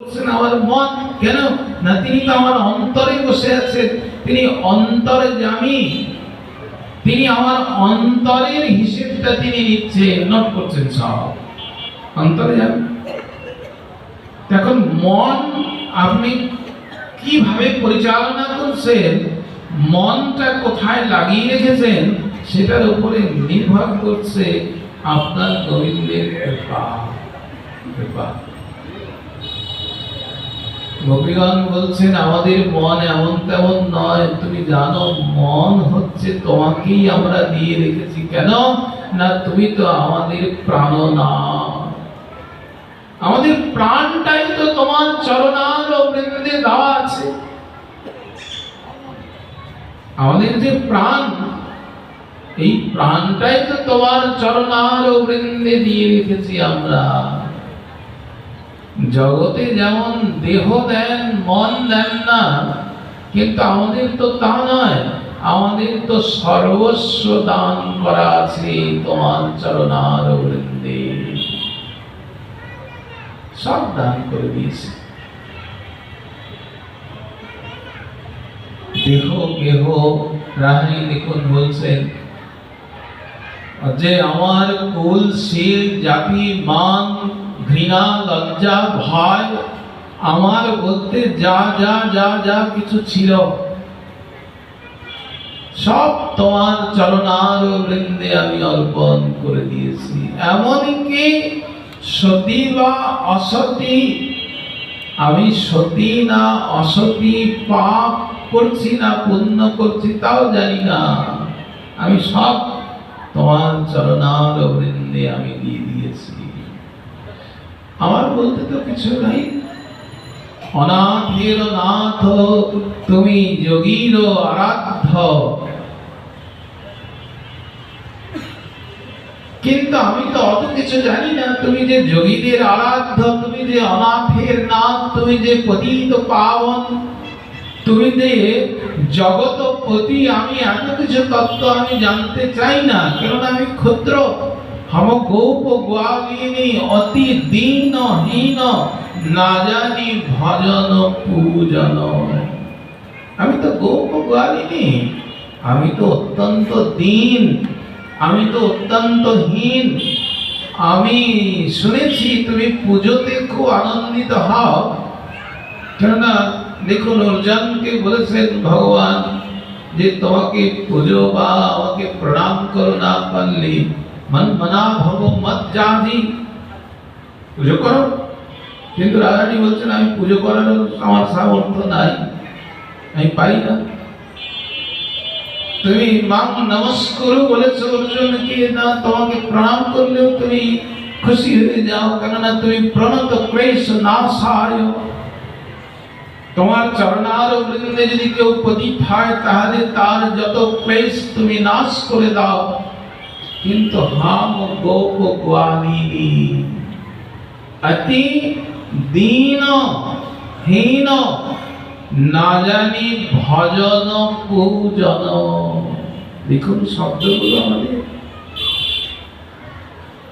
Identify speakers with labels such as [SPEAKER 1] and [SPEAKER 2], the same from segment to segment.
[SPEAKER 1] আমার মন কেন না, তিনি তো আমার অন্তরে বসে আছেন, তিনি অন্তর্যামী, তিনি আমার অন্তরের হিসেবটা তিনি নিচ্ছেন, নোট করছেন সব অন্তর্যামী। এখন মন আপনি কিভাবে পরিচালনা করছেন, মনটা কোথায় লাগিয়ে রেখেছেন, সেটার উপরে নির্ভর করছে আপনার গোবিন্দের কৃপা। গোপীগণ বলছেন আমাদের মন এমন তেমন নয়, তুমি জানো মন হচ্ছে তোমাকেই আমরা দিয়ে রেখেছি। কেন না, তুমি তো আমাদের প্রাণনাথ, আমাদের প্রাণটাই তো তোমার চরণার বৃন্দে দেওয়া আছে। আমাদের যে প্রাণ, এই প্রাণটাই তো তোমার চরণার বৃন্দে দিয়ে রেখেছি আমরা। জগতে যেমন দেহ দেন মন দেন না, কিন্তু আমাদের তো তা নয়, আমাদের তো সর্বস্ব দান করা আছে তোমার চরণার বৃন্দে, সব দান করে দিয়েছে। দেহ গেহ রাহানি দেখুন বলছেন যে আমার কুল শিল জাতি মান ঘৃণা লজ্জা ভয় আমার বলতে যা যা যা যা কিছু ছিল সব তোমার চরণার বৃন্দে আমি অর্পণ করে দিয়েছি। এমনকি সতী বা অসতী, আমি সতী না অসতী, পাপ করছি না পুণ্য করছি তাও জানি না, আমি সব তোমার চরণার বৃন্দে আমি দিয়ে দিয়েছি। আমার বলতে তো কিছু নাই। অনাথের নাথ তুমি, যোগীর আরাধ্য, কিন্তু আমি তো অত কিছু জানি না। তুমি যে যোগীদের আরাধ্য, তুমি যে অনাথের নাথ, তুমি যে পতিত পাবন, তুমি যে জগৎপতি, আমি এত কিছু তত্ত্ব আমি জানতে চাই না, কেননা আমি ক্ষুদ্র। हम गोप ग्वालिनी অতি দীনহীন, না জানি ভজন পূজন। আমি তো গোপ গ্বালিনী, আমি তো অত্যন্ত দীন, আমি তো অত্যন্ত হীন। আমি শুনেছি তুমি পুজোতে খুব আনন্দিত হও, কেননা দেখুন অর্জুনকে বলেছেন ভগবান যে তোমাকে পুজো বা আমাকে প্রণাম করো না পারলে मन मना भगो मत जाजी, পুজো করো। কিন্তু রাধারানী বলছেন আমি পুজো করার আমার সামর্থ্য নাই, আমি পারি না। তুমি মাং নমস্কার বলেছো অর্জুনকে, না তোমাকে প্রণাম করলেও তুমি খুশি হয়ে যাও, কেননা তুমি প্রণত ক্লেশ নাশায়। তোমার চরণার বৃন্দে যদি কেউ পতিত হয় তাহলে তার যত ক্লেশ তুমি নাশ করে দাও। কিন্তু हम गोप ग्वालिनी अति दीन हीन, না জানি ভজন পূজন। দেখুন শব্দগুলো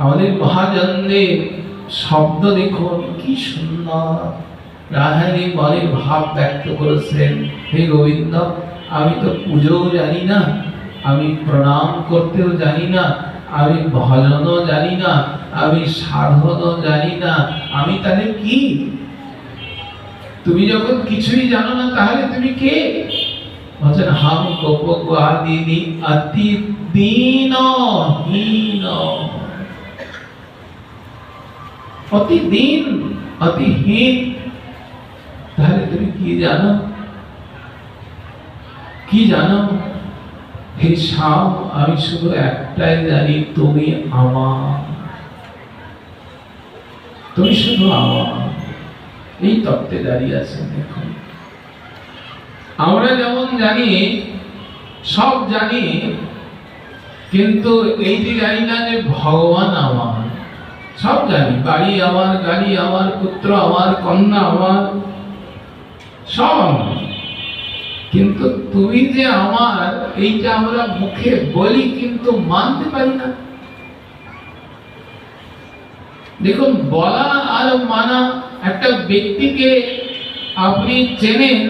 [SPEAKER 1] আমাদের মহাজনদের শব্দ দেখুন কি সুন্দর। রাহানি মনের ভাব ব্যক্ত করেছেন, হে গোবিন্দ আমি তো পুজোও জানি না, আমি প্রণাম করতেও জানি না, আমি ভজনও জানি না, আমি সাধনও জানি না, আমি তাহলে কি? তুমি যখন কিছুই জানো না তাহলে তুমি কে? বলছেন হাম গোপ গ্বালিনী অতি দীনহীন, অতি দীন অতি হীন। তাহলে তুমি কি জানো? কি জানো? হে শ্যাম, আমি শুধু একটাই জানি, তুমি আমার, তুমি শুধু আমার। এই তত্ত্বে দাঁড়িয়ে আছেন। দেখুন আমরা যেমন জানি, সব জানি, কিন্তু এইটি জানি না যে ভগবান আমার। সব জানি, বাড়ি আমার, গাড়ি আমার, পুত্র আমার, কন্যা আমার, সব আমার, কিন্তু তুমি যে আমার এইটা আমরা মুখে বলি কিন্তু মানতে পারি না। দেখুন বলা আর মানা একটা ব্যক্তিকে আপনি চেনেন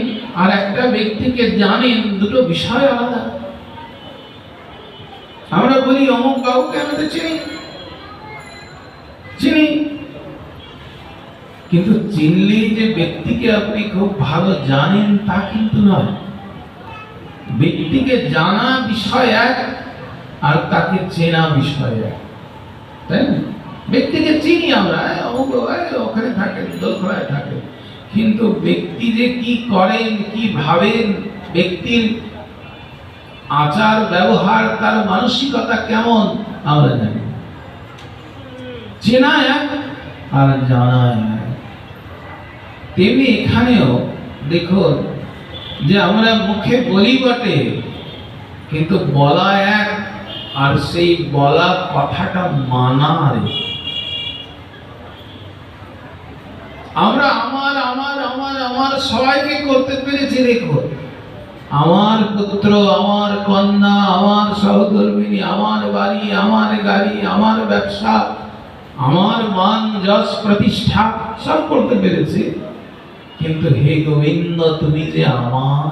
[SPEAKER 1] আর একটা ব্যক্তিকে জানেন, দুটো বিষয় আলাদা। আমরা বলি অমুক বাবুকে আমি তো চিনি চিনি, কিন্তু চিনলেই যে ব্যক্তিকে আপনি খুব ভালো জানেন তা কিন্তু নয়। ব্যক্তিকে জানা বিষয় এক, আর তাকে চেনা বিষয় এক, তাই না? ব্যক্তিকে চিনি আমরা, ওখানে থাকে, দোলখোলায় থাকে, কিন্তু ব্যক্তি যে কি করেন, কি ভাবেন, ব্যক্তির আচার ব্যবহার, তার মানসিকতা কেমন আমরা জানি। চেনা এক আর জানা এক। তেমনি এখানেও দেখুন যে আমরা মুখে বলি বটে, কিন্তু বলা এক, আর সেই বলা কথাটা মানা আরেক। আমরা আমার আমার আমার আমার সবাইকে করতে পেরেছি। দেখুন, আমার পুত্র, আমার কন্যা, আমার সহধর্মিনী, আমার বাড়ি, আমার গাড়ি, আমার ব্যবসা, আমার মান যশ প্রতিষ্ঠা সব করতে পেরেছি, কিন্তু হে গোবিন্দ তুমি যে আমার,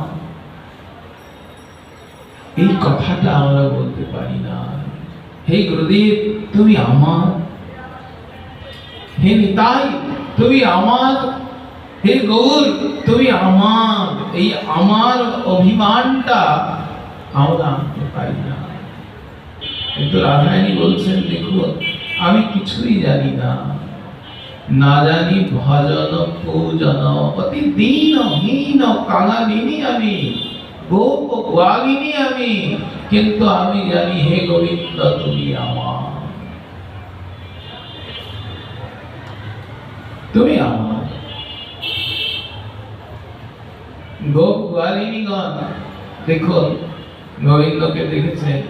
[SPEAKER 1] এই কথাটা আমরা বলতে পারি না। হে গুরুদেব তুমি আমার, হে নিতাই তুমি আমার, হে গৌর তুমি আমার, এই আমার অভিমানটা আমরা আনতে পারি না। কিন্তু রাধারানী বলছেন, দেখুন আমি কিছুই জানি না, না জানি ভজন পূজন, অতি দীনহীন কাঙালিনী আমি, গোপ গোয়ালিনী আমি, কিন্তু আমি জানি হে গোবিন্দ তুমি আমার, তুমি আমার। গোপ গোয়ালিনীগণ দেখুন গোবিন্দকে দেখেছেন,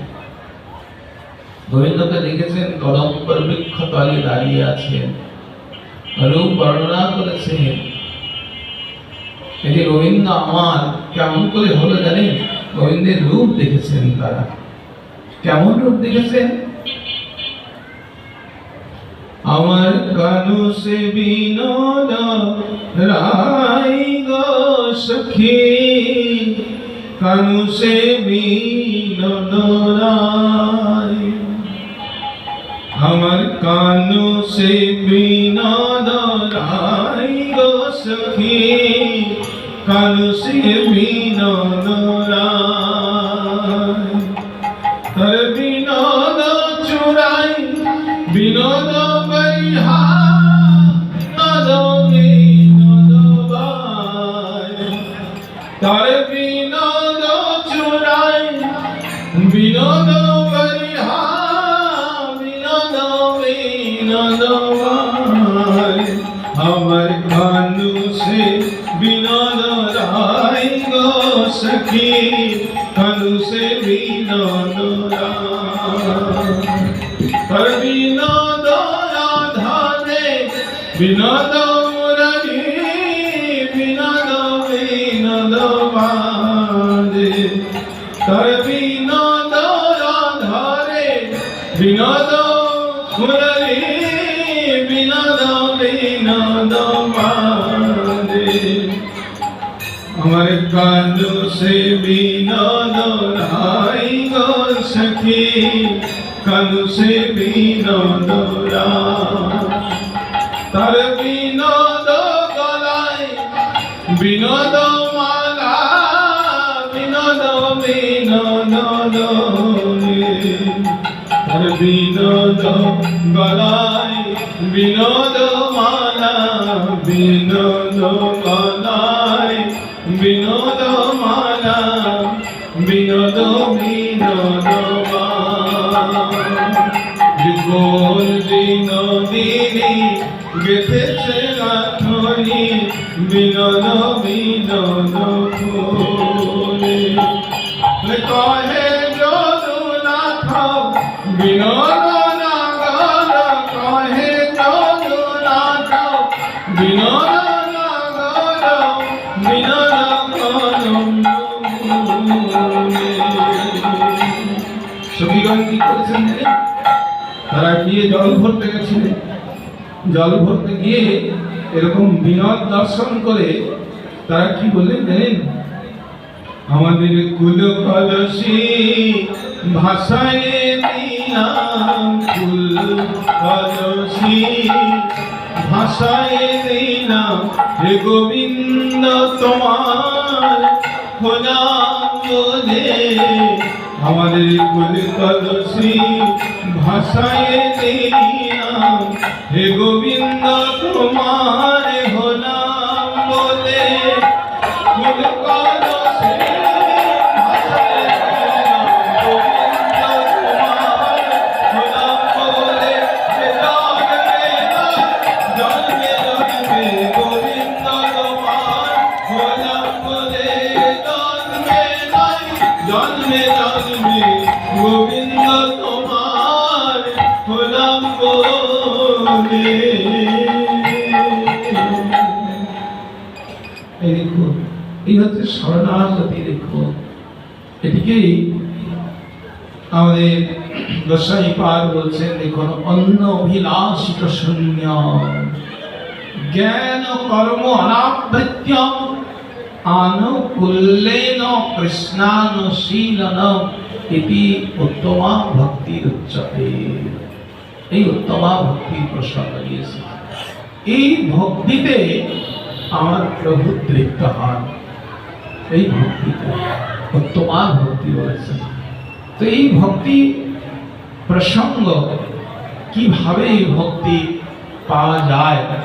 [SPEAKER 1] গোবিন্দকে দেখেছেন কদম্বর বৃক্ষ তলে দাঁড়িয়ে আছেন, রূপ বর্ণনা করেছেন। এই যে গোবিন্দ আমার কেমন করে হলো জানেন? গোবিন্দের রূপ দেখেছেন তারা। কেমন রূপ দেখেছেন? আমার কানু সে বিনোদ রাই গো সখী, কানু সে বিনোদ রাই, আমার কানু সে বিনোদ রাই গো সখী, কানু সে বিনোদ রাই, তার বিনোদ চুরাই বিনোদ বৈহা, বিনোদ বিনোদ বাই, তার বিনোদ চুরাই বিনোদ বৈহা, বিনোদ বিনোদ বাই, আমার কানু সে বিনোদ রাই গো সখী, কানু সে বিনোদ রাই, তার বিনোদ রাধারে বিনোদ মুরারি, বিনোদ বিনোদ বাদে, তার বিনোদ রাধারে বিনোদ মুরারি, বিনোদ বিনোদ বাদে, আমার কানু সে বিনোদ রাই গো সখী, কানু সে বিনোদ রাই, তার বিনোদ গলায় বিনোদ মালা, বিনোদ বিনোদ দোলে, তার বিনোদ গলায় বিনোদ মালা, বিনোদ গলায় বিনোদ মালা, বিনোদ বিনোদ গোল বিনোদিনী গেথেছে গাঁথনি, বিনোদ বিনোদ ফুলে, কহে যদুনাথ বিনোদ নাগর, কহে যদুনাথ বিনোদ নাগর, বিনোদ সখীগণ কি করেছেন? তারা গিয়ে জল ভরতে গেছিলেন, জল ভরতে গিয়ে এরকম বিনোদ দর্শন করে তারা কি বললেন জানেন? আমাদের কুল কলসি ভাষায় দিলাম, কুল কলসি ভাষায় দিলাম, হে গোবিন্দ তোমার নাম বলে। আমাদের কুল কলসি ভাষায় দিলাম, হে গোবিন্দ তোমার নাম বলে। কুল কলসি ভাষায় দিলাম, গোবিন্দ তোমার নাম বলে। জন্মে জন্মে গোবিন্দ তোমার নাম বলে, জন্মে জন্মে গোবিন্দ তোমার নাম বলে। এই দেখো, এই হচ্ছে শরণাগতি। দেখো, এটিকেই আমাদের গোস্বামী পাদ বলছেন, দেখুন, অন্য অভিলাষিত শূন্য জ্ঞান কর্ম অনাবৃত্যম আনুকূল্যেন কৃষ্ণানুশীলন ইতি উত্তমা ভক্তির উচ্চতে। এই উত্তমা ভক্তির প্রসঙ্গ দিয়েছে। এই ভক্তিতে আমার প্রভু তৃপ্ত হন, এই ভক্তিতে উত্তমা ভক্তি রয়েছে। তো এই ভক্তি প্রসঙ্গ, কিভাবে এই ভক্তি পাওয়া যায়